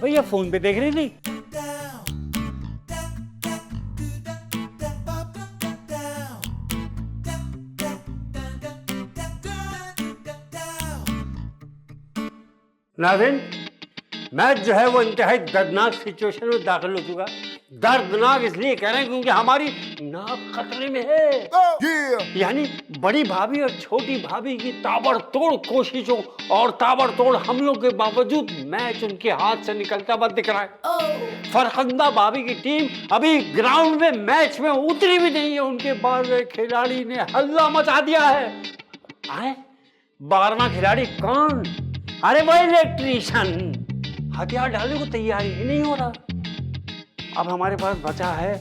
भैया फोन पे देख रही थी। नाज़रीन, मैच जो है वो इंतहाई दर्दनाक सिचुएशन में दाखिल हो चुका। दर्दनाक इसलिए कह रहे हैं क्योंकि हमारी नाक खतरे में है। यानी बड़ी भाभी और छोटी भाभी की ताबड़तोड़ कोशिशों और ताबड़तोड़ हमलों के बावजूद मैच उनके हाथ से निकलता हुआ दिख रहा है। फरखंदा भाभी की टीम अभी ग्राउंड में मैच में उतरी भी नहीं है। उनके 12वें खिलाड़ी ने हल्ला मचा दिया है। आए 12वां खिलाड़ी कौन? अरे वो इलेक्ट्रीशियन। हथियार डालने को तैयारी ही नहीं हो रहा। अब हमारे पास बचा है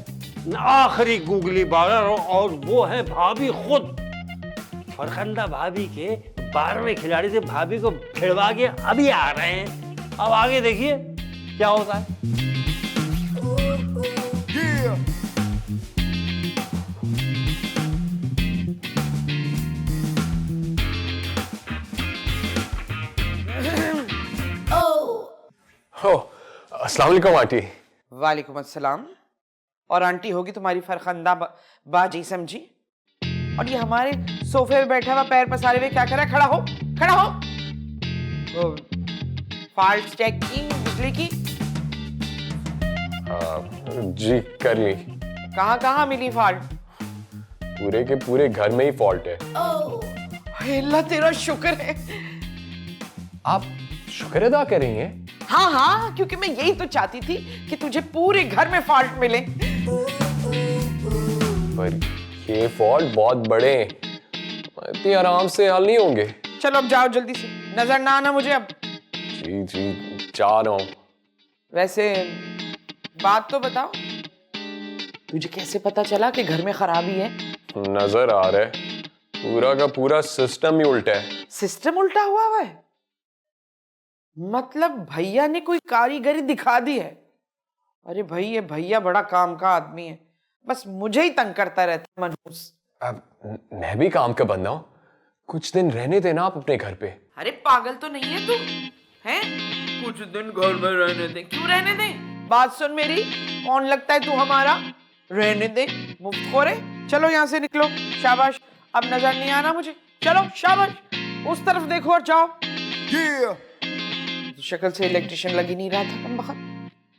आखिरी गूगली बारर और वो है भाभी खुद। फरखंदा भाभी के 12वें खिलाड़ी से भाभी को भिड़वा के अभी आ रहे हैं। अब आगे देखिए क्या होता है। अस्सलाम वालेकुम आंटी। वालेकुम अस्सलाम। और आंटी होगी तुम्हारी फरखंदा बाजी समझी। और ये हमारे सोफे पे बैठा हुआ पैर पसारे हुए क्या कर रहा है? खड़ा हो, खड़ा हो। फॉल्ट चेकिंग बिजली की जी कर ली। कहाँ कहाँ मिली फॉल्ट? पूरे के पूरे घर में ही फॉल्ट है। अल्लाह तेरा शुक्र है। आप शुक्र अदा करेंगे? हाँ हाँ, क्योंकि मैं यही तो चाहती थी कि तुझे पूरे घर में फॉल्ट मिले। पर ये फॉल्ट बहुत बड़े हैं, इतनी आराम से हल नहीं होंगे। चलो अब जाओ जल्दी से, नजर ना आना मुझे अब। जी जी जा रहा हूँ। वैसे बात तो बताओ, तुझे कैसे पता चला कि घर में खराबी है? नजर आ रहा है, पूरा का पूरा सिस्टम ही उल्टा है। सिस्टम उल्टा हुआ है? मतलब भैया ने कोई कारीगरी दिखा दी है? अरे भाई ये भैया बड़ा काम का आदमी है, बस मुझे ही तंग करता रहता है मनहूस। अब मैं भी काम का बंदा हूँ, कुछ दिन रहने देना आप अपने घर पे। अरे पागल तो नहीं है तू? हैं? कुछ दिन घर में रहने दे। क्यों रहने दे? बात सुन मेरी, कौन लगता है तू हमारा? रहने दे, मुफ्तखोर है। चलो यहाँ से निकलो, शाबाश। अब नजर नहीं आना मुझे। चलो शाबाश, उस तरफ देखो और जाओ। शक्ल से इलेक्ट्रिशियन लग ही नहीं रहा था कम बखत।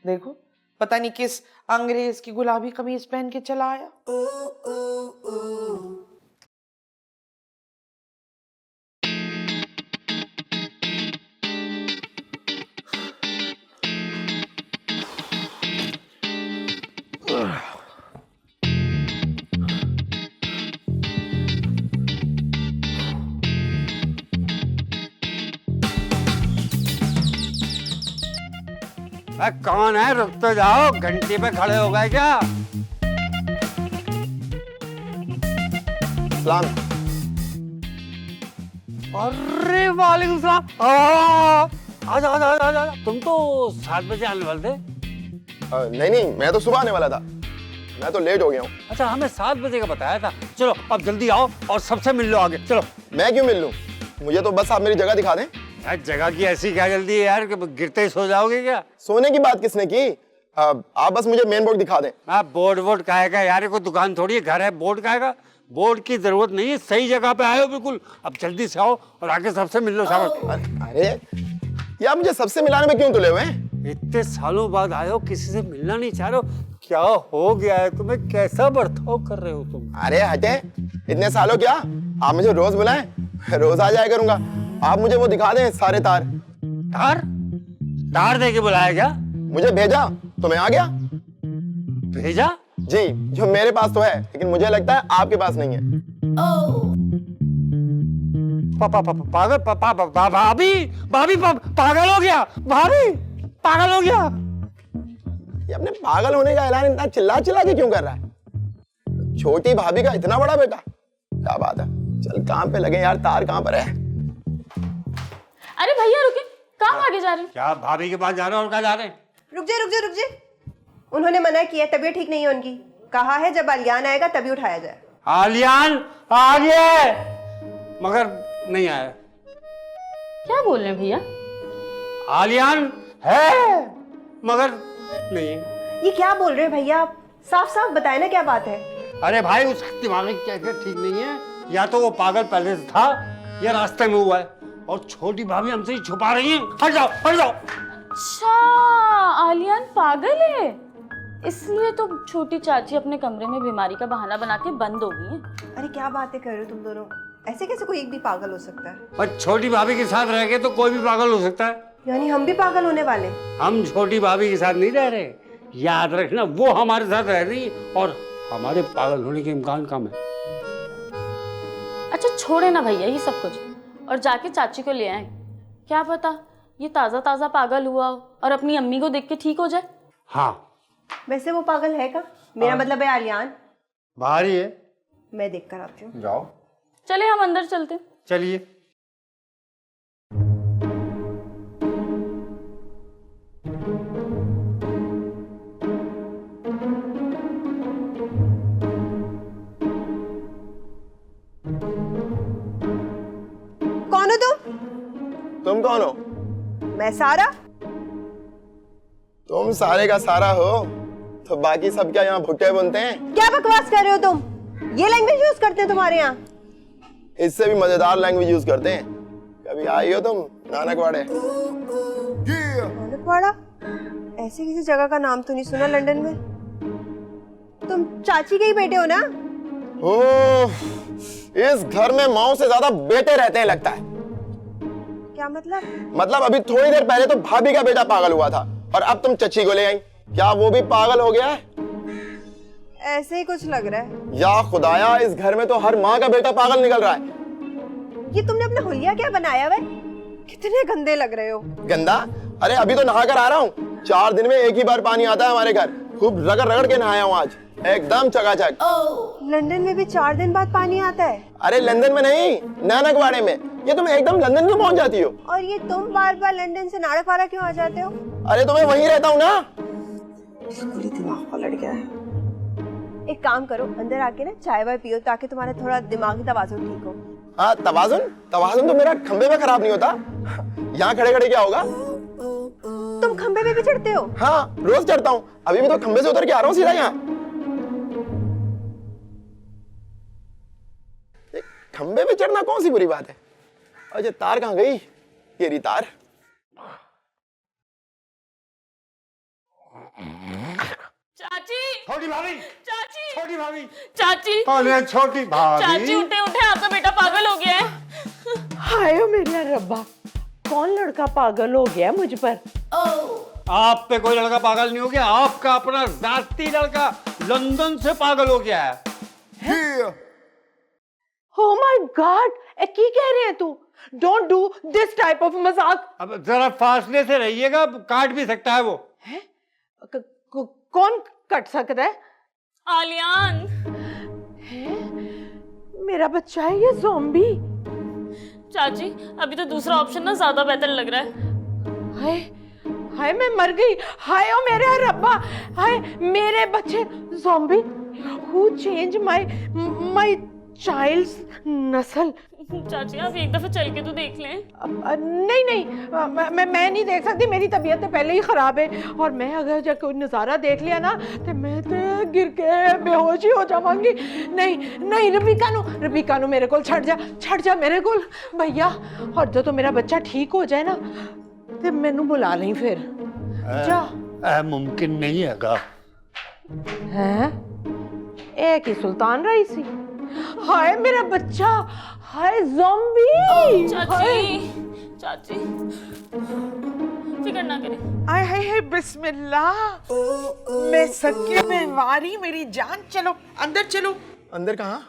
देखो पता नहीं किस अंग्रेज की गुलाबी कमीज पहन के चला आया। कौन है? रुक तो जाओ, घंटी पे खड़े हो गए क्या? सलाम। अरे वालेकुम सलाम। आजा आजा आजा आजा। तुम तो 7 बजे आने वाले थे। नहीं नहीं, मैं तो सुबह आने वाला था। मैं तो लेट हो गया हूँ। अच्छा हमें 7 बजे का बताया था। चलो अब जल्दी आओ और सबसे मिल लो आगे। चलो। मैं क्यों मिल लूँ? मुझे तो बस आप मेरी जगह दिखा दें। यार जगह की ऐसी क्या जल्दी है यार कि गिरते ही सो जाओगे क्या? सोने की बात किसने की? आप बस मुझे मेन बोर्ड दिखा दें। आप बोर्ड काहेगा यार, कोई दुकान थोड़ी है, घर है, बोर्ड काहेगा? बोर्ड की जरूरत नहीं है, सही जगह पे आए हो बिल्कुल। अब जल्दी से आओ और आगे सबसे मिल लो। शाबाश। अरे यार मुझे सबसे मिलाने में क्यों तुले हुए हैं? इतने सालों बाद आए हो, किसी से मिलना नहीं चाह रहे हो? क्या हो गया है तुम्हें? कैसा बर्ताव कर रहे हो तुम? अरे हटे, इतने सालों क्या, आप मुझे रोज बुलाएं, रोज आ जाया करूंगा। आप मुझे वो दिखा दें सारे तार। तार? तार दे के बुलाया क्या? मुझे भेजा तो मैं आ गया। भेजा? जी, जो मेरे पास तो है, लेकिन मुझे लगता है आपके पास नहीं है। पागल भाभी पागल हो गया। भाभी पागल हो गया। ये अपने पागल होने का ऐलान इतना चिल्ला चिल्ला के क्यों कर रहा है? छोटी भाभी का इतना बड़ा बेटा, क्या बात है। चल काम पे लगे यार, तार कहाँ पर है? अरे भैया रुके, कहाँ भागे जा रहे हैं? क्या भाभी के पास जा रहे हो और कहाँ जा रहे हैं? रुक जाए। उन्होंने मना किया, तबीयत ठीक नहीं है उनकी। कहा है जब आलियान आएगा तभी उठाया जाए। आलियान आ गया मगर नहीं आया। क्या बोल रहे हैं भैया? आलियान है मगर नहीं है। ये क्या बोल रहे हैं भैया आप? साफ साफ बताए ना क्या बात है। अरे भाई उसका दिमाग क्या ठीक नहीं है। या तो वो पागल पहले से था या रास्ते में हुआ है, और छोटी भाभी हमसे ही छुपा रही है। हट जाओ हट जाओ। अच्छा आलियान पागल है, इसलिए तो छोटी चाची अपने कमरे में बीमारी का बहाना बना के बंद हो गई है। अरे क्या बातें कर रहे हो तुम दोनों? ऐसे कैसे कोई एक भी पागल हो सकता है? और छोटी भाभी के साथ रह के तो कोई भी पागल हो सकता है। यानी हम भी पागल होने वाले? हम छोटी भाभी के साथ नहीं रह रहे, याद रखना। वो हमारे साथ रह रही और हमारे पागल होने के इम्कान कम है। अच्छा छोड़े ना भैया ये सब कुछ, और जाके चाची को ले आए। क्या पता ये ताजा ताजा पागल हुआ हो और अपनी अम्मी को देख के ठीक हो जाए। हाँ वैसे वो पागल है का? मेरा मतलब है आलियान। बाहर ही है। मैं देख कर आती हूँ। जाओ। चले हम अंदर चलते। चलिए। कौन हो तुम? तुम कौन हो? मैं सारा। तुम सारे का सारा हो तो बाकी सब क्या यहाँ भुट्टे बुनते हैं? क्या बकवास कर रहे हो तुम? ये लैंग्वेज यूज करते हैं तुम्हारे यहाँ? इससे भी मजेदार लैंग्वेज यूज करते हैं। कभी आई हो तुम नानकवाड़े? नानकवाड़ा? ऐसे किसी जगह का नाम तो नहीं सुना लंदन में। तुम चाची के ही बेटे हो ना? ओह, इस घर में माओ से ज्यादा बेटे रहते हैं लगता है। क्या मतलब? मतलब अभी थोड़ी देर पहले तो भाभी का बेटा पागल हुआ था और अब तुम चच्ची को ले आई। क्या वो भी पागल हो गया है? ऐसे ही कुछ लग रहा है। या खुदाया, इस घर में तो हर माँ का बेटा पागल निकल रहा है। ये तुमने अपना हुलिया क्या बनाया हुआ है? कितने गंदे लग रहे हो। गंदा? अरे अभी तो नहा कर आ रहा हूँ। 4 दिन में एक ही बार पानी आता है हमारे घर। खूब रगड़ रगड़ के नहाया हूँ आज, एकदम चकाचक। लंदन में भी 4 दिन बाद पानी आता है? अरे लंदन में नहीं, नानकवाड़े में। ये तुम एकदम लंदन क्यों पहुंच जाती हो? और ये तुम बार बार लंदन से नानकवाड़ा क्यों आ जाते हो? अरे तो मैं वहीं रहता हूँ ना। पूरी दिमाग पलट गया है। एक काम करो, अंदर आके ना चाय वाय पियो ताकि तुम्हारा थोड़ा दिमागी तवाज़ुन ठीक हो। हाँ तवाज़ुन? तवाज़ुन तो मेरा खंबे में खराब नहीं होता। यहाँ खड़े खड़े क्या होगा? तुम खंबे पे भी चढ़ते हो? हाँ रोज चढ़ता हूँ। अभी भी तो खंबे से उतर के आ रहा हूँ सीधा यहाँ। खंबे पे चढ़ना कौन सी बुरी बात है? और ये तार कहाँ गई? ये रही तार। चाची, छोटी भाभी, चाची, छोटी भाभी, चाची, अरे छोटी भाभी। चाची उठे उठे, आपका बेटा पागल हो गया है। हाय ओ मेरा रब्बा, कौन लड़का पागल हो गया मुझ पर? आप पे कोई लड़का पागल नहीं हो गया, आपका अपना जाती लड़का लंदन से पागल हो गया है। Oh my God! की कह रहे हैं तू? Don't do this type of मजाक। अब जरा फासले से रहिएगा, काट भी सकता है वो। है? कौन कट सकता है? आलियान। है? मेरा बच्चा है ये ज़ॉम्बी? चाची अभी तो दूसरा ऑप्शन ना ज्यादा बेहतर लग रहा है। हाय हाय मैं मर गई, हाय ओ मेरे रब्बा, हाय मेरे बच्चे zombie, who change my childs नस्ल। चाची आप एक दफा चल के तो देख लें। नहीं मैं नहीं देख सकती, मेरी तबीयत तो पहले ही खराब है, और मैं अगर जब कोई नज़ारा देख लिया ना तो मैं तो गिर के बेहोश ही हो जाऊंगी। नहीं रबीका नु मेरे को छड़ जा मेरे को भैया, और जो तो मेरा बच्चा ठीक हो जाए ना तो मैनू बुला लें फिर। जा मुमकिन नहीं हैगा। हैं एक ही सुल्तान रही सी, हाय मेरा बच्चा, हाय ज़ॉम्बी। चाची फिक्र ना करें। आय हाय बिस्मिल्लाह, मैं सच्चे बीमारी, मेरी जान, चलो अंदर चलो। अंदर कहाँ?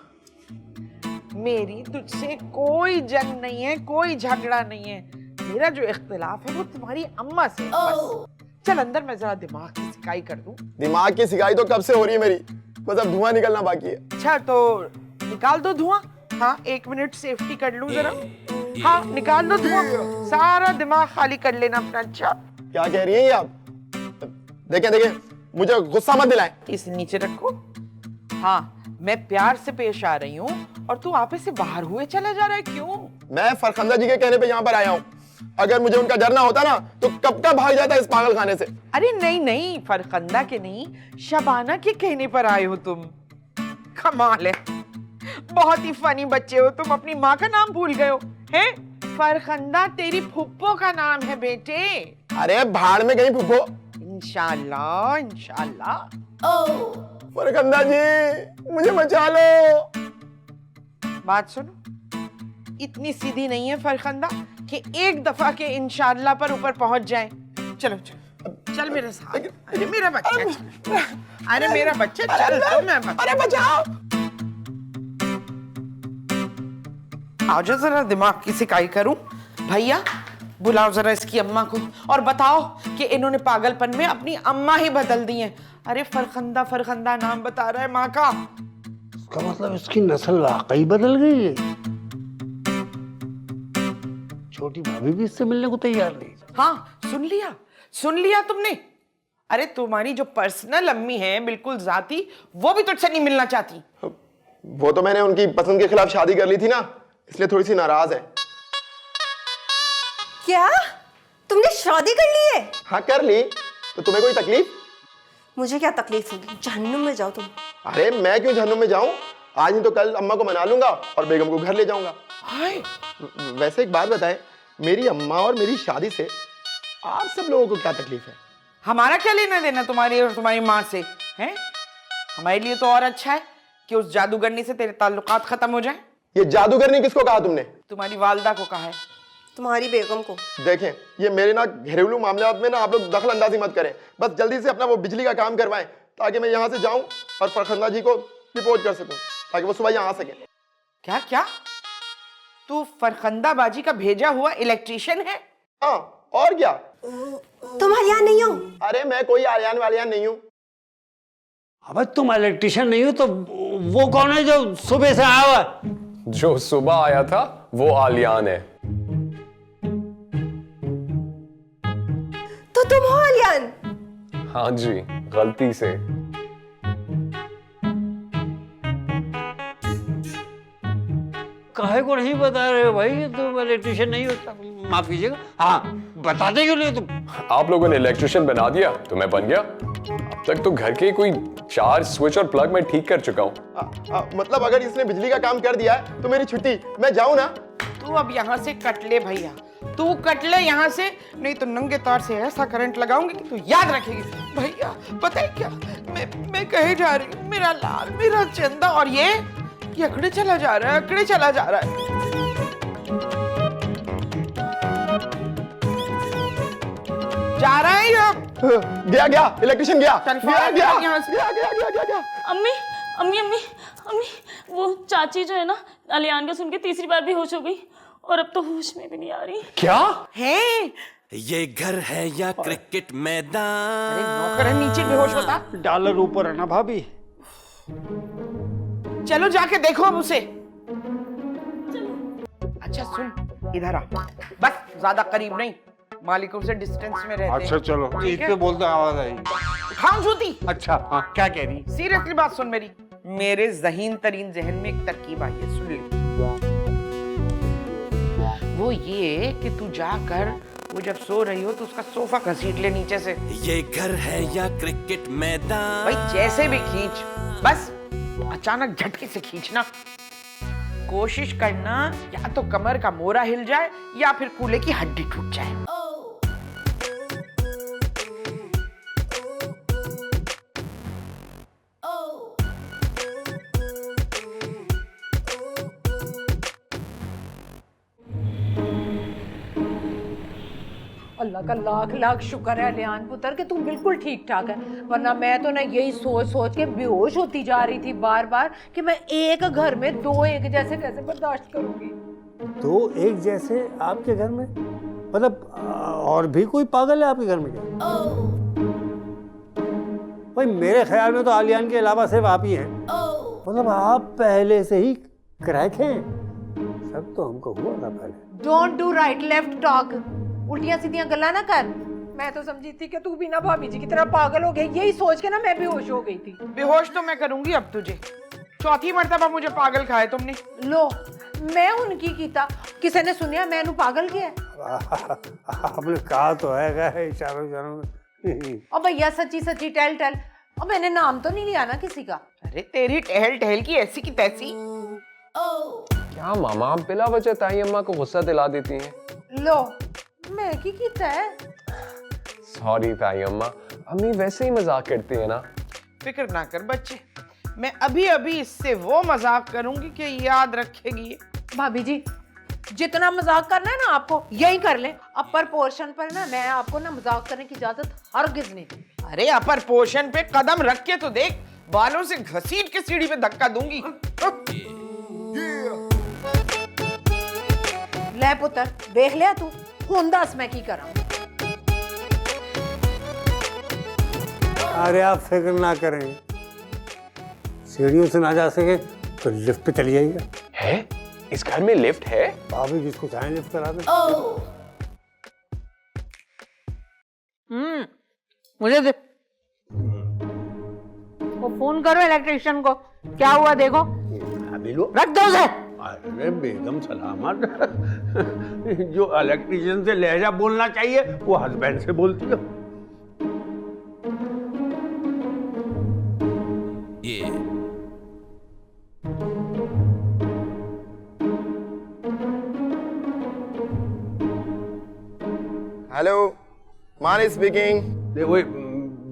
मेरी तुझसे कोई जंग नहीं है, कोई झगड़ा नहीं है, मेरा जो इख्तिलाफ है वो तुम्हारी अम्मा से है बस। चल अंदर, मैं जरा दिमाग की सिकाई कर दूं। दिमाग की सिकाई तो कब से हो रही है मेरी, बस अब धुआं निकलना बाकी है। अच्छा तो निकाल दो धुआं। हाँ 1 मिनट सेफ्टी कर लूं जरा। हाँ निकाल दो धुआं, सारा दिमाग खाली कर लेना अपना। अच्छा क्या कह रही हैं ये आप? देखें मुझे गुस्सा मत दिलाएं। इसे नीचे रखो। हाँ मैं प्यार से पेश आ रही हूँ और तू आपे से बाहर हुए चला जा रहा है, क्यों? मैं फरखंदा जी के कहने पे यहाँ पर आया हूँ। अगर मुझे उनका डर ना होता ना तो कब का भाग जाता इस पागल खाने से। अरे नहीं फरखंदा के नहीं, शबाना के कहने पर आए हो तुम। कमाल है, बहुत ही फनी बच्चे हो तुम, अपनी माँ का नाम भूल गए हो हैं? फरखंदा तेरी फुप्पो का नाम है बेटे। अरे भाड़ में गई फुफ्फो। इंशाल्लाह। फरखंदा जी मुझे बचा लो। बात सुनो, इतनी सीधी नहीं है फरखंदा कि एक दफा के इंशाल्लाह पर ऊपर पहुंच जाए। चलो चल मेरे साथ। अरे मेरा बच्चा, अरे मेरा बच्चा चल तो मैं अरे बचाओ। आओ जो जरा दिमाग की सिकाई करूं। भैया बुलाओ जरा इसकी अम्मा को और बताओ कि इन्होंने पागलपन में अपनी अम्मा ही बदल दी है। अरे फरखंदा नाम बता रहा है माँ का। इसका मतलब इसकी नस्ल वाकई बदल गई है। छोटी भाभी भी इससे मिलने को तैयार नहीं। हाँ सुन लिया तुमने? अरे तुम्हारी जो पर्सनल अम्मी है बिल्कुल जाती, वो भी तुझसे नहीं मिलना चाहती। वो तो मैंने उनकी पसंद के खिलाफ शादी कर ली थी ना, इसलिए थोड़ी सी नाराज है। क्या तुमने शादी कर ली है? हाँ कर ली, तो तुम्हें कोई तकलीफ? मुझे क्या तकलीफ होगी, जहन्नुम में जाओ तुम। अरे मैं क्यों जहन्नुम में जाऊं, आज नहीं तो कल अम्मा को मना लूंगा और बेगम को घर ले जाऊंगा। हाय वैसे एक बात बताएं, मेरी अम्मा और मेरी शादी से आप सब लोगों को क्या तकलीफ है? हमारा क्या लेना देना तुम्हारी और तुम्हारी माँ से हैं? हमारे लिए तो और अच्छा है कि उस जादूगरनी से तेरे ताल्लुकात खत्म हो जाए। ये जादूगरनी किसको कहा तुमने? तुम्हारी वालदा को कहा है। तुम्हारी बेगम को। देखें ये मेरे ना घरेलू मामलात में ना आप लोग दखल अंदाजी मत करें, बस जल्दी से अपना वो बिजली का काम करवाएं ताकि मैं यहाँ से जाऊं और फरखंदा जी को रिपोर्ट कर सकूं ताकि वो सुबह यहाँ आ सके। क्या तू फरखंदा बाजी का भेजा हुआ इलेक्ट्रिशियन है? हाँ और क्या? तुम हरियाण नहीं हो? अरे मैं कोई आलियान वालियान नहीं हूँ। अब तुम इलेक्ट्रिशियन नहीं हो तो वो कौन है जो सुबह से आया हुआ है? जो सुबह आया था वो आलियान है। तो तुम हो हरियाण? हाँ जी, गलती से। काहे को नहीं बता रहे हो भाई, तुम इलेक्ट्रिशियन नहीं होता? माफ कीजिएगा, हाँ बताते क्यों नहीं तुम? आप लोगों ने इलेक्ट्रिशियन बना दिया तो मैं बन गया। अब तक तो घर के कोई 4 स्विच और प्लग मैं ठीक कर चुका हूँ। मतलब अगर इसने बिजली का काम कर दिया है तो मेरी छुट्टी, मैं जाऊँ ना? तू अब यहाँ से कट ले भैया, तू कट ले यहाँ से, नहीं तो नंगे तार से ऐसा करंट लगाऊंगी कि तू याद रखेगी। भैया पता है क्या, मैं कहे जा रही हूँ, मेरा लाल, मेरा चंदा, और ये अकड़े चला जा रहा है। जा रहा है ये। गया इलेक्ट्रिशियन गया। अम्मी वो चाची जो है ना, अलियान का सुन के तीसरी बार बेहोश हो गई और अब तो होश में भी नहीं आ रही। क्या है ये घर है या क्रिकेट मैदान? अरे नौकर है नीचे बेहोश होता। डॉलर ऊपर है ना भाभी। चलो जाके देखो अब उसे। अच्छा सुन, इधर आ, बस ज्यादा करीब नहीं, मालिकों से डिस्टेंस में रहते अच्छा हैं। चलो, ठीक ईद है? पे बोलते आवाज आई। खाऊं जूती। अच्छा हाँ, क्या कह रही? सीरियसली बात सुन मेरी, मेरे ज़हीन तरीन जहन में एक तरकीब आई है, सुन ले। वो ये कि तू जाकर वो जब सो रही हो तो उसका सोफा घसीट ले नीचे से। ये घर है या क्रिकेट मैदान, भाई जैसे भी खींच, बस अचानक झटके से खींचना। कोशिश करना या तो कमर का मोरा हिल जाए या फिर कूल्हे की हड्डी टूट जाए। अल्लाह का लाख लाख शुक्र है लियान पुत्र कि तू बिल्कुल ठीक ठाक है, वरना मैं तो ना यही सोच सोच के बेहोश होती जा रही थी बार बार कि मैं एक घर में दो एक जैसे कैसे बर्दाश्त करूंगी। तो एक जैसे आपके घर में, मतलब और भी कोई पागल है आपके घर में क्या? भाई मेरे ख्याल में तो आलियान के अलावा सिर्फ आप ही हैं। मतलब आप पहले से ही क्रैक हैं। सब तो हमको हुआ था पहले। Don't do right left talk, उल्टियां सीधियां गल्ला ना कर। मैं तो समझी थी कि तू भी ना भाभी जी की तरह पागल हो गई, यही सोच के ना मैं बेहोश हो गई थी। बेहोश तो मैं करूंगी अब तुझे, चौथी मर्तबा मुझे पागल खाए तुमने। लो मैं उनकी कीता, किसी ने सुनिया मैनू पागल किया? आपने कहा तो है इशारों इशारों में। और भैया सच्ची सच्ची टेल टेल, और मैंने नाम तो नहीं लिया ना किसी का। अरे तेरी टहल टहल की ऐसी की तैसी। क्या मामा, आप बिला वजह ताई अम्मा को गुस्सा दिला देती हैं। लो मैं की कीता है? सॉरी ताई अम्मा, अम्मी वैसे ही मजाक करती है ना। फिक्र ना कर बच्चे, मैं अभी अभी इससे वो मजाक करूंगी कि याद रखेगी। भाभी जी जितना मजाक करना है ना आपको यही कर ले, अपर पोर्शन पर ना मैं आपको ना मजाक करने की इजाजत हरगिज नहीं दी। अरे अपर पोर्शन पे कदम रख के तो देख, बालों से घसीट के सीढ़ी पे धक्का दूंगी। ले पुत्र देख लिया तू, हुन दस मैं की करा। अरे आप फिक्र ना करें, सीढ़ियों से ना जा सके तो लिफ्ट पे चली जाइएगा। है? इस घर में लिफ्ट है? भाभी जिसको चाहे लिफ्ट करा दे। मुझे दे वो फोन करो इलेक्ट्रिशियन को, क्या हुआ देखो। अभी लो। रख दो उसे। अरे बेगम सलामत, जो इलेक्ट्रिशियन से लहजा बोलना चाहिए वो हस्बैंड से बोलती हो। ये हेलो, मान स्पीकिंग। देखो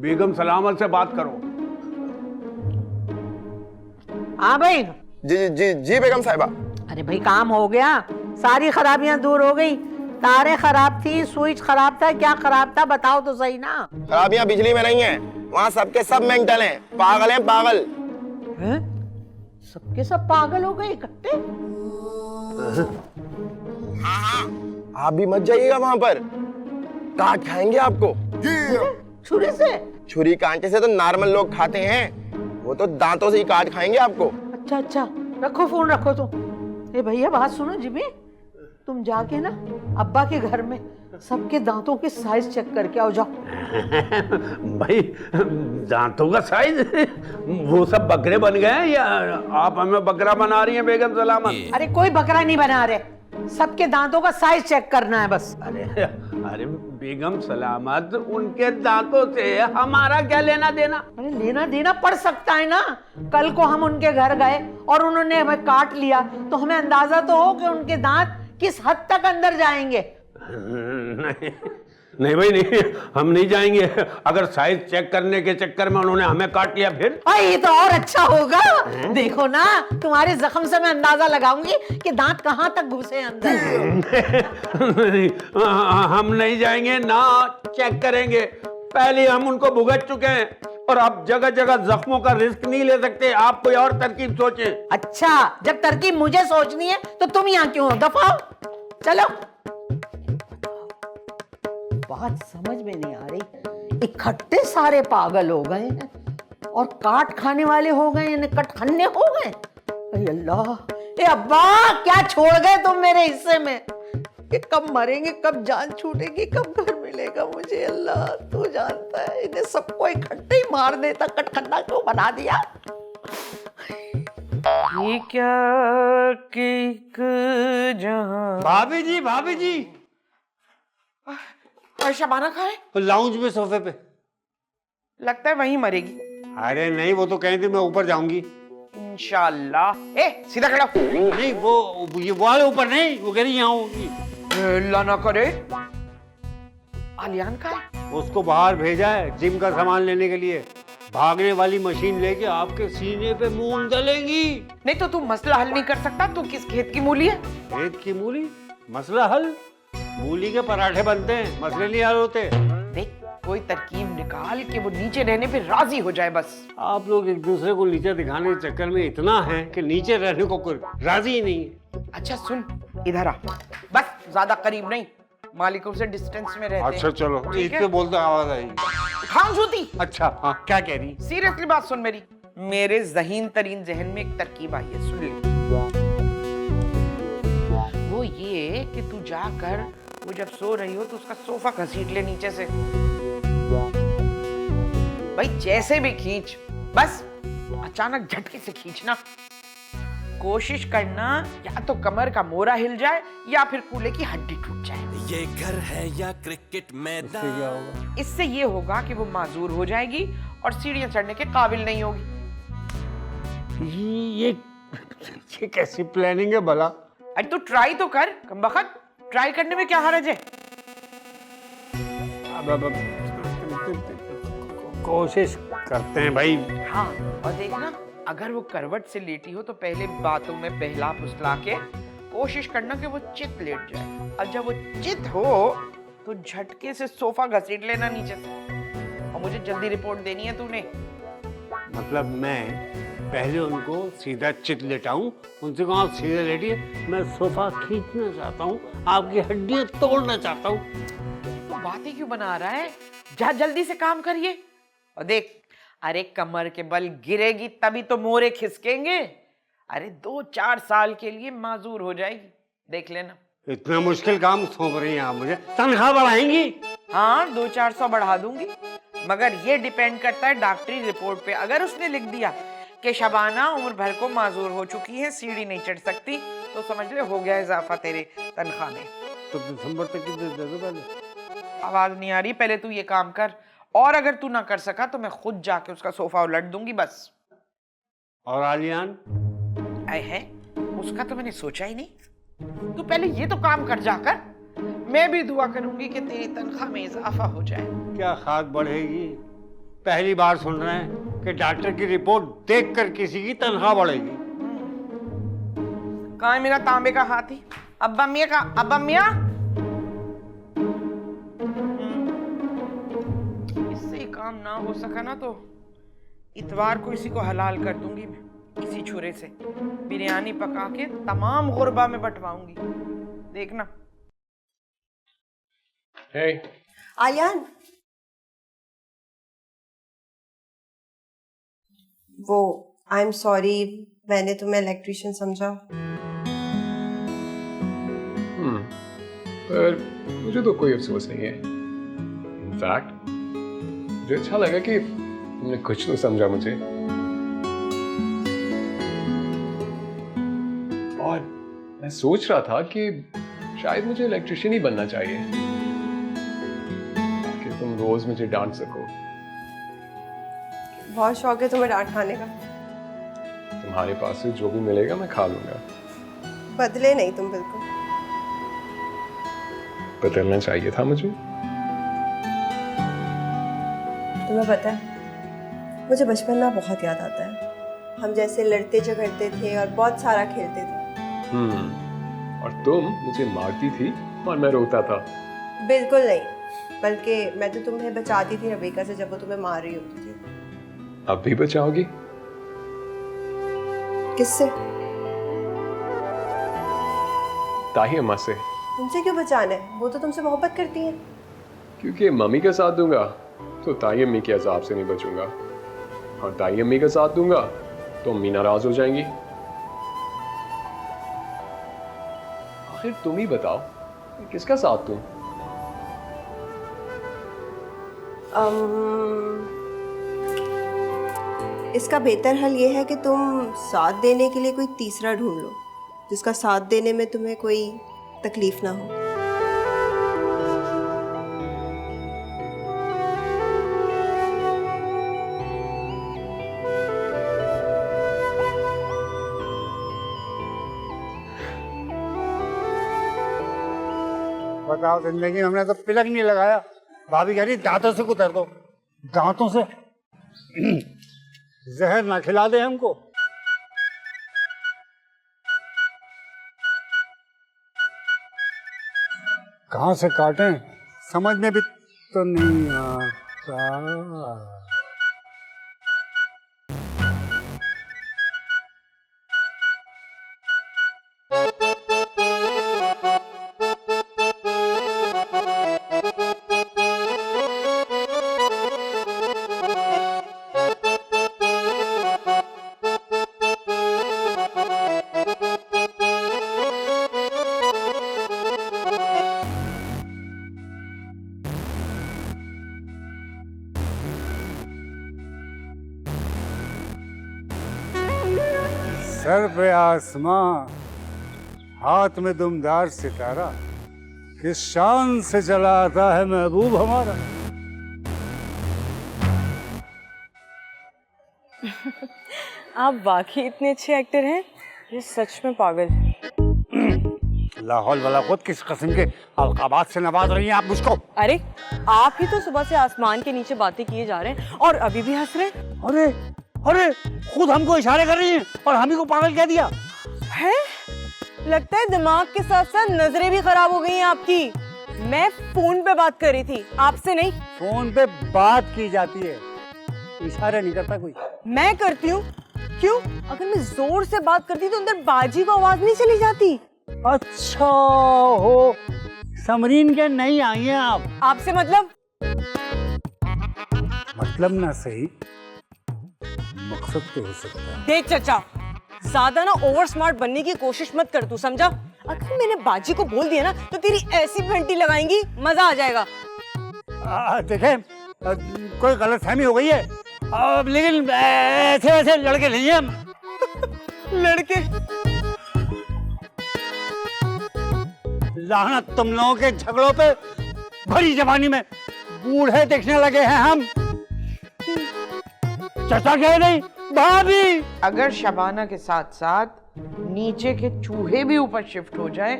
बेगम सलामत से बात करो। हाँ भाई। जी जी जी जी बेगम साहिबा। अरे भाई काम हो गया, सारी खराबियां दूर हो गई। तारे खराब थी, स्विच खराब था, क्या खराब था बताओ तो सही ना। खराबियां बिजली में नहीं है, वहाँ सबके सब मेंटल हैं, पागल हैं पागल। हैं? सबके सब पागल हो गए इकट्ठे। आप भी मत जाइएगा वहाँ पर, काट खाएंगे आपको। छुरी से? छुरी कांटे से तो नॉर्मल लोग खाते हैं, वो तो दांतों से ही काट खाएंगे आपको। अच्छा अच्छा रखो फोन रखो तुम। ए भैया बात सुनो जिमी, तुम जाके ना अब्बा के घर में सबके दांतों के साइज चेक करके आओ जाओ। भाई दांतों का साइज वो सब बकरे बन गए हैं या आप हमें बकरा बना रही हैं बेगम सलामत? अरे कोई बकरा नहीं बना रहे, सबके दांतों का साइज चेक करना है बस। अरे बेगम सलामत, उनके दांतों से हमारा क्या लेना देना? अरे लेना देना पड़ सकता है ना। कल को हम उनके घर गए और उन्होंने हमें काट लिया तो हमें अंदाजा तो हो कि उनके दांत किस हद तक अंदर जाएंगे। नहीं नहीं भाई नहीं, हम नहीं जाएंगे। अगर साइज चेक करने के चक्कर में उन्होंने हमें काट लिया फिर? ये तो और अच्छा होगा। देखो ना तुम्हारे जख्म से मैं अंदाजा लगाऊंगी कि दांत कहां तक घुसे अंदर। नहीं, हम नहीं जाएंगे ना चेक करेंगे। पहले हम उनको भुगत चुके हैं और अब जगह जगह जख्मों का रिस्क नहीं ले सकते। आप कोई और तरकीब सोचें। अच्छा जब तरकीब मुझे सोचनी है तो तुम यहाँ क्यों हो? दफाओ चलो। बात समझ में नहीं आ रही, इकट्ठे सारे पागल हो गए हैं और काट खाने वाले हो गए, यानी कटखन्ने हो गए। अरे अल्लाह, ए अब्बा क्या छोड़ गए तुम मेरे हिस्से में? कि कब मरेंगे, कब जान छूटेगी, कब घर मिलेगा मुझे। अल्लाह तू जानता है, इन्हें सबको इकट्ठे ही मार देता, कटखन्ना क्यों बना दिया। ये क्या कि एक जहां। भाभी जी, भाभी जी, और शबाना कहाँ है? लाउंज में सोफे पे। लगता है वहीं मरेगी। अरे नहीं, वो तो कहीं थी मैं ऊपर जाऊंगी। इंशाल्लाह। ए सीधा खड़ा हो। नहीं, वो वाले ऊपर नहीं, वो कह रही यहाँ होगी। अल्लाह ना करे। आलियान का है? उसको बाहर भेजा है जिम का सामान लेने के लिए। भागने वाली मशीन लेके आपके सीने पे मूंग दलेंगी। नहीं तो तू मसला हल नहीं कर सकता? तू किस खेत की मूली है? खेत की मूली? मसला हल? मूली के पराठे बनते हैं, मसले नहीं हल होते। देख कोई तरकीब निकाल के वो नीचे रहने पे राजी हो जाए बस। आप लोग एक दूसरे को नीचे दिखाने के चक्कर में इतना है कि नीचे रहने को कोई राजी ही नहीं है। अच्छा सुन, इधर आ, बस ज्यादा करीब नहीं, मालिकों से डिस्टेंस में रहते अच्छा हैं। चलो, ठीक है? इससे बोलते आवाज आई। खान जूती। अच्छा हाँ, क्या कह रही? सीरियसली बात सुन मेरी, मेरे ज़हीन तरीन जहन में एक तरकीब आई है, सुन ले। वो ये कि तू जाकर वो जब सो रही हो तो उसका सोफा घसीट ले नीचे से। भाई जैसे भी खींच, बस अचानक झटके से खींचना। कोशिश करना या तो कमर का मोरा हिल जाए या फिर कूल्हे की हड्डी टूट जाए। ये घर है या क्रिकेट मैदान। क्या होगा? इससे ये होगा कि वो माजूर हो जाएगी और सीढ़ियां चढ़ने के काबिल नहीं होगी। ये कैसी प्लानिंग है भला? अरे तू ट्राई तो कर कमबख्त, ट्राई करने में क्या हर्ज है? अब कोशिश करते हैं भाई। हाँ, और देखना अगर वो करवट से लेटी हो तो पहले बातों में बहला फुसला के कोशिश करना कि वो चित लेट जाए, और जब वो चित हो तो झटके से सोफा घसीट लेना नीचे से। और मुझे जल्दी रिपोर्ट देनी है तूने। मतलब मैं पहले उनको सीधा चित लेटाऊं, उनसे कहूं आप सीधे लेटिए, मैं सोफा खींचना चाहता हूं, आपकी हड्डियां तोड़ना चाहता हूं। तो बातें क्यों बना रहा है? जा जल्दी से काम करिए। और देख, अरे कमर के बल गिरेगी तभी तो मोरे खिसकेंगे। अरे 2-4 साल के लिए माजूर हो जाएगी, देख लेना। इतना मुश्किल काम सौंप रही हैं आप मुझे, तनख्वाह बढ़ाएंगी? हाँ 200-400 बढ़ा दूंगी, मगर ये डिपेंड करता है डॉक्टरी रिपोर्ट पे। अगर उसने लिख दिया कि शबाना उम्र भर को माजूर हो चुकी है, सीढ़ी नहीं चढ़ सकती, तो समझ ले हो गया इजाफा तेरे तनख्वाह में। तो दिसंबर तक की दे दो पहले। आवाज नहीं आ रही, पहले तू ये काम कर, और अगर तू ना कर सका तो मैं खुद जाके उसका सोफा उलट दूंगी बस। और आलियान? आए है, उसका तो मैंने सोचा ही नहीं। तू पहले ये तो काम कर जाकर, मैं भी दुआ करूंगी कि तेरी तनख्वाह में इजाफा हो जाए। क्या खास बढ़ेगी? पहली बार सुन रहे हैं कि डॉक्टर की रिपोर्ट देखकर किसी की तनख्वाह बढ़ेगी। कहाँ है मेरा तांबे का हाथी? अब्बा मियाँ का, अब्बा मियाँ। इससे ही काम ना हो सका ना तो इतवार को इसी को हलाल कर दूंगी मैं, इसी छुरे से बिरयानी पका के तमाम गुरबा में बंटवाऊंगी, देखना। Hey. आलियान, वो आई एम सॉरी, मैंने तुम्हें इलेक्ट्रिशियन समझा। पर मुझे तो कोई अफसोस नहीं है। इनफैक्ट मुझे अच्छा लगा कि तुमने कुछ तो समझा मुझे। और मैं सोच रहा था कि शायद मुझे इलेक्ट्रिशियन ही बनना चाहिए ताकि तुम रोज मुझे डांट सको। बहुत शौक है तुम्हें डांट खाने का। तुम्हारे पास से जो भी मिलेगा मैं खा लूंगा। बदले नहीं तुम बिल्कुल। बदलना चाहिए था मुझे। तुम्हें पता है, मुझे बचपन ना बहुत याद आता है। हम जैसे लड़ते झगड़ते थे और बहुत सारा खेलते थे। और तुम मुझे मारती थी और मैं रोता था। बिल्कुल नहीं, बल्कि मैं तो तुम्हें बचाती थी रबीका से जब वो तुम्हें मार रही होती थी। अब भी बचाओगी? किससे? ताही अम्मा से। तुमसे क्यों बचाना है? वो तो तुमसे मोहब्बत करती है। क्योंकि मम्मी का साथ दूंगा तो ताई अम्मी के अजाब से नहीं बचूंगा, और ताई अम्मी का साथ दूंगा तो अम्मी नाराज हो जाएंगी। आखिर तुम ही बताओ, किसका साथ दूं? इसका बेहतर हल ये है कि तुम साथ देने के लिए कोई तीसरा ढूंढ लो, जिसका साथ देने में तुम्हें कोई तकलीफ ना हो। बताओ, जिंदगी में हमने तो पिलक नहीं लगाया। भाभी कह रही दांतों से कुतर दो, दांतों से जहर ना खिला दे हमको। कहाँ से काटें समझ में भी तो नहीं आता। सर पे आसमां, हाथ में दुमदार सितारा, किस शान से चला आता है महबूब हमारा। आप वाकई इतने अच्छे एक्टर हैं, ये सच में पागल। लाहौल वाला खुद किस किस्म के अलकाबात से नवाज रही हैं आप मुझको। अरे आप ही तो सुबह से आसमान के नीचे बातें किए जा रहे हैं और अभी भी हंस रहे हैं। अरे अरे, खुद हमको इशारे कर रही हैं और हम ही को पागल कह दिया है? लगता है दिमाग के साथ साथ नजरें भी खराब हो गई हैं आपकी। मैं फोन पे बात कर रही थी, आपसे नहीं। फोन पे बात की जाती है, इशारे नहीं करता कोई। मैं करती हूँ। क्यों? अगर मैं जोर से बात करती तो अंदर बाजी को आवाज नहीं चली जाती। अच्छा हो, समरीन के नहीं आई हैं आप। आपसे मतलब? मतलब ना सही, मकसद तो हो सकता है। देख चाचा, ज्यादा ना ओवर स्मार्ट बनने की कोशिश मत कर, तू समझा? अगर मैंने बाजी को बोल दिया ना तो तेरी ऐसी घंटी लगाएंगी, मजा आ जाएगा। देखें, कोई गलतफहमी हो गई है, लेकिन ऐसे ऐसे लड़के नहीं हैं हम। लड़के? लानत तुम लोगों के झगड़ों पे, भरी जवानी में बूढ़े देखने लगे हैं हम। चाचा कह नहीं, भाभी। अगर शबाना के साथ साथ नीचे के चूहे भी ऊपर शिफ्ट हो जाए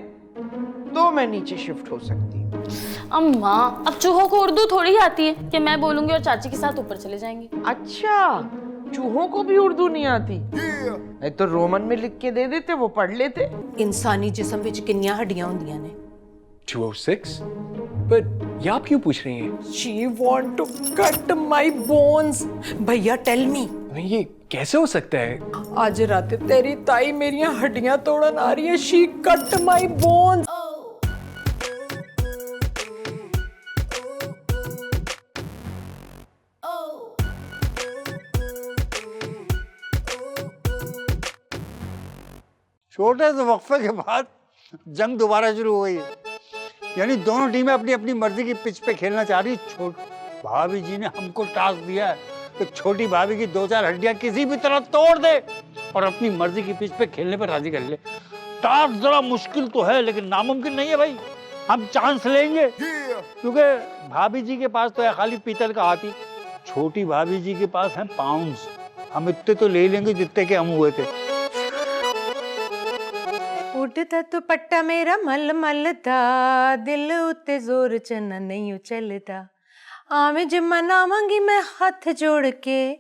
तो मैं नीचे शिफ्ट हो सकती हूँ। अम्मा, अब चूहों को उर्दू थोड़ी आती है कि मैं बोलूंगी और चाची के साथ ऊपर चले जाएंगे। अच्छा, चूहों को भी उर्दू नहीं आती? तो रोमन में लिख के दे देते, वो पढ़ लेते। इंसानी जिस्म विच किन्नियां हड्डियां होंदियां ने। 206? पर ये आप क्यों पूछ रही हैं? She want to cut my bones। भैया टेल मी, ये कैसे हो सकता है? आज रात तेरी ताई मेरियां हड्डियां तोड़न आ रही है। She cut my bones। छोटे से वक्फे के बाद जंग दोबारा शुरू हो गई है। यानी दोनों टीमें अपनी अपनी मर्जी की पिच पे खेलना चाह रही। भाभी जी ने हमको टास्क दिया है कि छोटी भाभी की 2-4 हड्डियां किसी भी तरह तोड़ दे और अपनी मर्जी की पिच पे खेलने पर राजी कर ले। टास्क जरा मुश्किल तो है लेकिन नामुमकिन नहीं है भाई। हम चांस लेंगे क्योंकि भाभी जी के पास तो है खाली पीतल का हाथी, छोटी भाभी जी के पास है पाउंड्स। हम इतने तो ले लेंगे जितने के हम हुए थे। उड़ता दुपट्टा मेरा मल मलदा, दिल उत्ते जोर चना नहीं उछलदा। आवे जे मनावांगी मैं हाथ जोड़ के,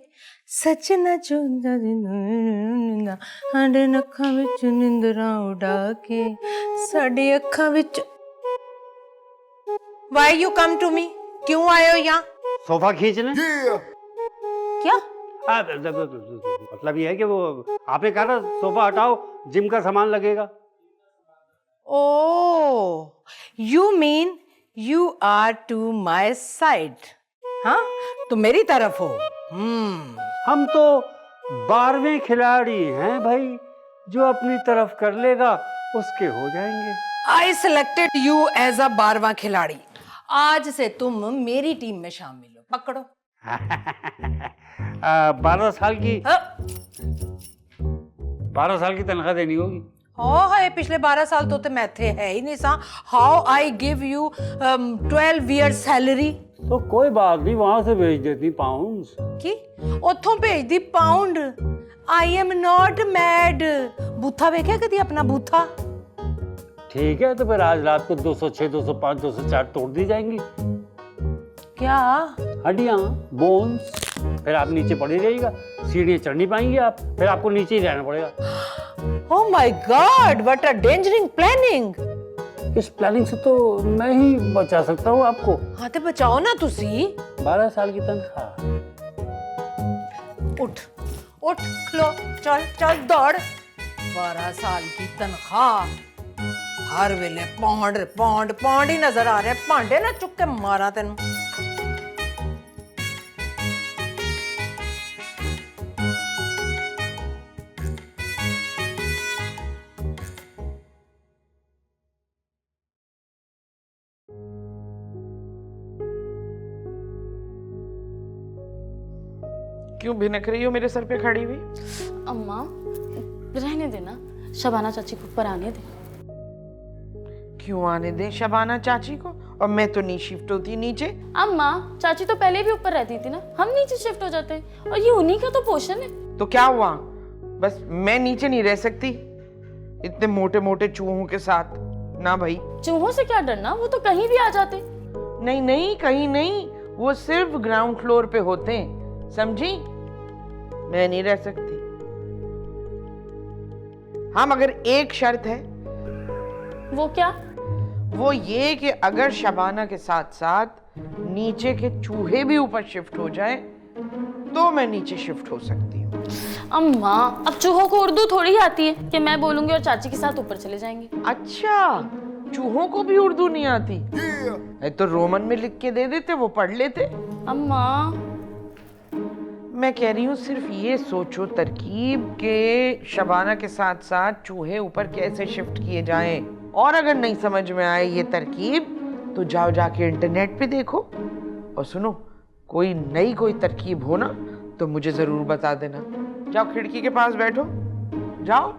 सजना चुंदा दिना हाडे अखां विच निंदरा उड़ा के, साडी अखां विच। Why you come to me? क्यों आए हो यहाँ? सोफा खींचने। क्या? मतलब ये है कि वो आपने कहा था सोफा हटाओ, जिम का सामान लगेगा। Oh, you mean you are to my side? हाँ, तो मेरी तरफ हो। हम तो 12वें खिलाड़ी हैं भाई, जो अपनी तरफ कर लेगा उसके हो जाएंगे। I selected you as a 12वां खिलाड़ी। आज से तुम मेरी टीम में शामिल हो। पकड़ो। 12 साल की हाँ। 12 साल की तनख्वाह देनी होगी। है पिछले 12 साल तो मैं थे है ही नहीं सा। How I give you 12 year salary. तो कोई बात नहीं, वहां से भेज देती पाउंड्स। की उथों भेज दी pound. I am not mad. बूथा वेख्या कदी अपना बूथा? ठीक है, तो फिर आज रात को 206, 205, 204 तोड़ दी जाएंगी क्या? हड्डियां, बोन्स। फिर आप नीचे पड़े रहिएगा, सीढ़ियां चढ़ नहीं पाएंगे आप, फिर आपको नीचे ही रहना पड़ेगा। Oh my god, what a dangering planning. इस प्लानिंग से तो मैं ही बचा सकता हूँ आपको। हाँ तो बचाओ ना तुसी। 12 साल की तनख्वाह। उठ उठ खलो, चल चल दौड़। 12 साल की तनख्वाह, हर वेले पौंड पौंड पौंड ही नजर आ रहे। भांडे ना चुक के मारा तेन। क्यों भिनक रही हो मेरे सर पे खड़ी हुई? अम्मा रहने देना, शबाना चाची को ऊपर आने दे। क्यों आने दे शबाना चाची को? और मैं तो नहीं शिफ्ट होती नीचे। अम्मा चाची तो पहले भी ऊपर रहती थी ना, हम नीचे शिफ्ट हो जाते हैं और ये उन्हीं का तो पोर्शन है। तो क्या हुआ? बस मैं नीचे नहीं रह सकती इतने मोटे मोटे चूहों के साथ? ना भाई। चूहों से क्या डरना, वो तो कहीं भी आ जाते। नहीं नहीं, कहीं नहीं, वो सिर्फ ग्राउंड फ्लोर पे होते हैं, समझी? मैं नहीं रह सकती। हाँ मगर एक शर्त है। वो क्या? वो ये कि अगर शबाना के साथ साथ नीचे के चूहे भी ऊपर शिफ्ट हो जाए तो मैं नीचे शिफ्ट हो सकती हूँ। अम्मा अब चूहों को उर्दू थोड़ी आती है कि मैं बोलूंगी और चाची के साथ ऊपर चले जाएंगे। अच्छा, चूहों को भी उर्दू नहीं आती? तो रोमन में लिख के दे देते, वो पढ़ लेते। अम्मा मैं कह रही हूँ सिर्फ ये सोचो तरकीब के शबाना के साथ साथ चूहे ऊपर कैसे शिफ्ट किए जाएं, और अगर नहीं समझ में आए ये तरकीब तो जाओ जाके इंटरनेट पे देखो। और सुनो, कोई नई कोई तरकीब हो ना तो मुझे जरूर बता देना। जाओ खिड़की के पास बैठो, जाओ।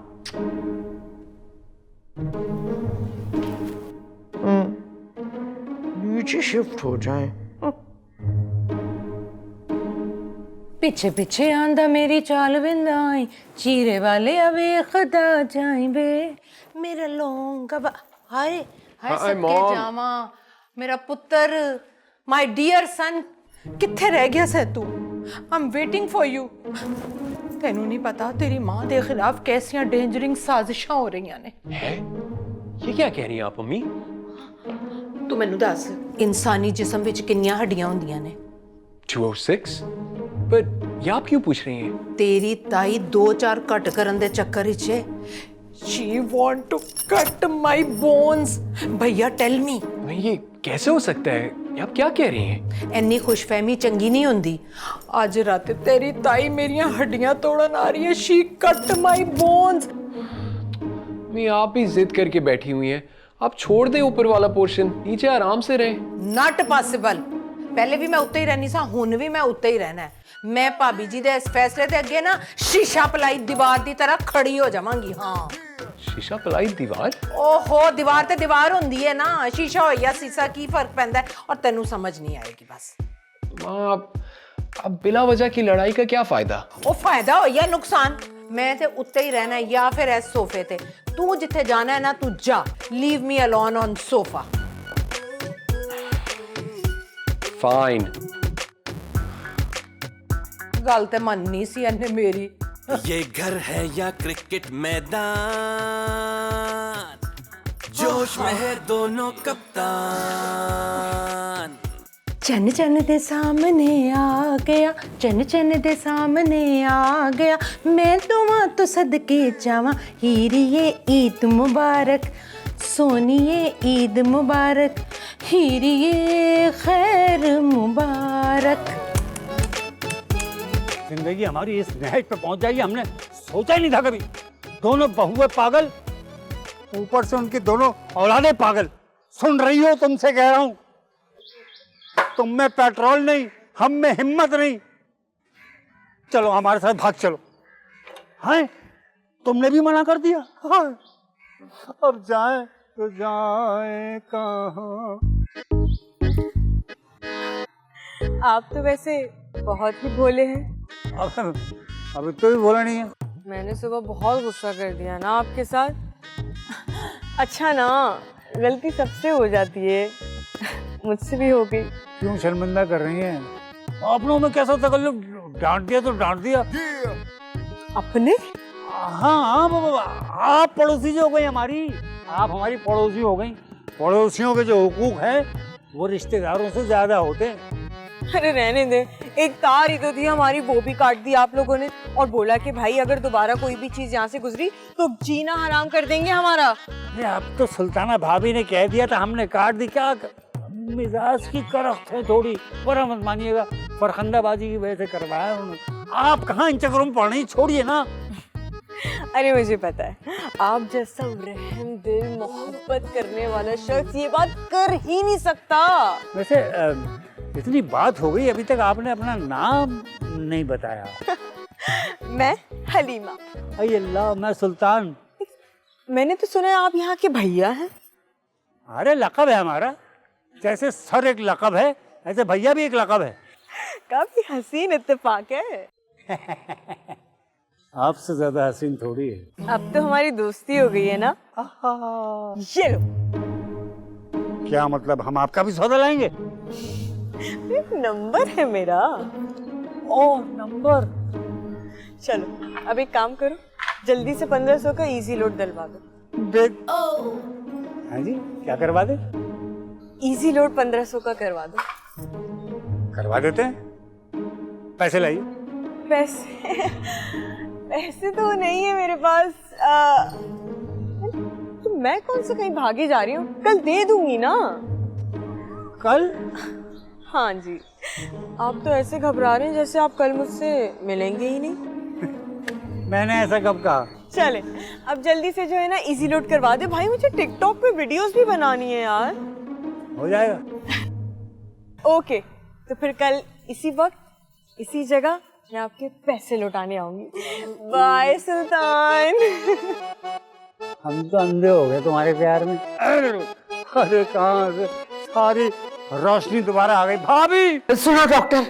नीचे शिफ्ट हो जाए। पीछे पीछे आंदा मेरी चाल बिंदाई, चीरे वाले अबे खदा जाए बे मेरा लौंगा बा। हाय हाय सके जावा मेरा पुत्र, माय डियर सन, किथे रह गया से तू? I am waiting for you. तेनू नहीं पता तेरी मां दे खिलाफ कैसियां डेंजरिंग साजिशां हो रही ने। है? ये क्या कह रही हैं आप अम्मी? तू मैनू दस, इंसानी जिस्म विच किन्नियां हड्डियां हुंदियां ने? 206? पर ये आप क्यों पूछ रही हैं? तेरी ताई 2-4 कट करन दे चक्कर विच she want to cut my bones। भैया टेल मी। नहीं, ये कैसे हो सकता है? ये आप क्या कह रही हैं? इन्नी खुशफहमी चंगी नहीं होंदी। आज रात तेरी ताई मेरियां हड्डियां तोड़न आ रही है। she cut my bones। नहीं, आप ही जिद करके बैठी हुई हैं। आप छोड़ दें ऊपर वाला पोर्शन, नीचे आराम से रहें। Not possible. पहले भी मैं उत्ते ही रहनी सा, हुन भी मैं उत्ते ही रहना है। मैं भाभी जी दे इस फैसले ते अगे ना शीशा पलाई दीवार दी तरह खड़ी हो जावांगी। हाँ, शीशा पलाई दीवार? ओहो, दीवार ते दीवार होंदी है ना, शीशा हो या शीशा की फर्क पैंदा है? और तेनू समझ नहीं आएगी बस। मां, अब बिला वजह की लड़ाई का क्या फायदा? ओ फायदा हो या नुकसान? मैं ते उत्ते ही रहना है या फिर इस सोफे ते। तू जिथे जाना है ना तू जा। Leave me alone on sofa. Fine. गल ते मननी सी इन्ने मेरी। ये घर है या क्रिकेट मैदान, जोश में है दोनों कप्तान। चन चन दे सामने आ गया, चन चन दे सामने आ गया, मैं तुम तो सदके जावा। हीरिए ईद मुबारक, सोनिए ईद मुबारक, हीरिए खैर मुबारक। जिंदगी हमारी इस नहज पे पहुंच जाएगी, हमने सोचा ही नहीं था कभी। दोनों बहुए पागल ऊपर से उनकी दोनों औलादे पागल। सुन रही हो, तुमसे कह रहा हूं, तुम में पेट्रोल नहीं, हम में हिम्मत नहीं। चलो हमारे साथ भाग चलो। हाँ, तुमने भी मना कर दिया। हाँ, अब जाए तो जाए कहाँ। आप तो वैसे बहुत ही भोले हैं। अब तो भी बोला नहीं है। मैंने सुबह बहुत गुस्सा कर दिया ना आपके साथ। अच्छा ना, गलती सबसे हो जाती है, मुझसे भी हो गई। क्यों शर्मिंदा कर रही हैं? अपनों में कैसा तकल्लुफ, डांट दिया तो डांट दिया। अपने? हाँ, आप पड़ोसी जो हो गई हमारी, आप हमारी पड़ोसी हो गई। पड़ोसियों के जो हुकूक है वो रिश्तेदारों से ज्यादा होते हैं। अरे रहने दे, एक तार ही तो थी हमारी, वो भी काट दी आप लोगों ने, और बोला कि भाई अगर दोबारा कोई भी चीज यहाँ से गुजरी तो जीना हराम कर देंगे हमारा। अब तो सुल्ताना भाभी ने कह दिया था, हमने काट दी। क्या मिजाज की करख्त है थोड़ी, पर मत मानिएगा, फरखंदाबाजी की वजह से करवाया उन्होंने। आप कहाँ इन चक्करों में पड़ रही, छोड़िए ना। अरे मुझे पता है, आप जैसा रहम दिल मोहब्बत करने वाला शख्स ये बात कर ही नहीं सकता। वैसे इतनी बात हो गई, अभी तक आपने अपना नाम नहीं बताया। मैं हलीमा। अरे अल्लाह, मैं सुल्तान। मैंने तो सुना है आप यहाँ के भैया हैं। अरे लक़ब है हमारा, जैसे सर एक लक़ब है ऐसे भैया भी एक लक़ब है। काफी हसीन इत्तेफाक है। आपसे ज्यादा हसीन थोड़ी है। अब तो हमारी दोस्ती हो गई है ना। ये लो। क्या मतलब, हम आपका भी सौदा लाएंगे? नंबर है मेरा। ओ नंबर। चलो अब एक काम करो, जल्दी से 1500 का इजी लोड डलवा दो। हाँ जी, क्या करवा दे? इजी लोड 1500 का करवा दो। करवा देते हैं, पैसे लाइए। पैसे तो नहीं है मेरे पास। तो मैं कौन से कहीं भागी जा रही हूँ, कल दे दूंगी ना। कल? हाँ जी। आप तो ऐसे घबरा रहे हैं जैसे आप कल मुझसे मिलेंगे ही नहीं। मैंने ऐसा कब कहा? चले अब जल्दी से जो है ना इजी लोड करवा दे भाई, मुझे टिकटॉक पे वीडियोस भी बनानी है यार। हो जाएगा। ओके, तो फिर कल इसी वक्त इसी जगह मैं आपके पैसे लौटाने आऊंगी। बाय सुल्तान। हम तो अंधे हो गए तुम्हारे प्यार में। अरे कहाँ से सारी रोशनी दोबारा आ गई। भाभी सुनो डॉक्टर,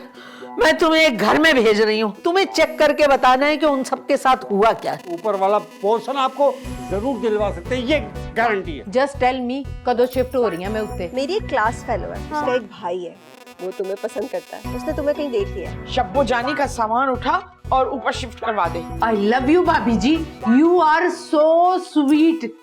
मैं तुम्हें एक घर में भेज रही हूँ, तुम्हें चेक करके बताना है कि उन सबके साथ हुआ क्या। ऊपर वाला पोर्शन आपको जरूर दिलवा सकते हैं, ये गारंटी है। जस्ट टेल मी, कदों शिफ्ट हो रही है मैं उत्ते? मेरी एक क्लास फेलो है, उसका एक भाई है, वो तुम्हें पसंद करता है, उसने तुम्हें कहीं देख लिया है। शब्बो जानी का सामान उठा और ऊपर शिफ्ट करवा दे। आई लव यू भाभी जी, यू आर सो स्वीट।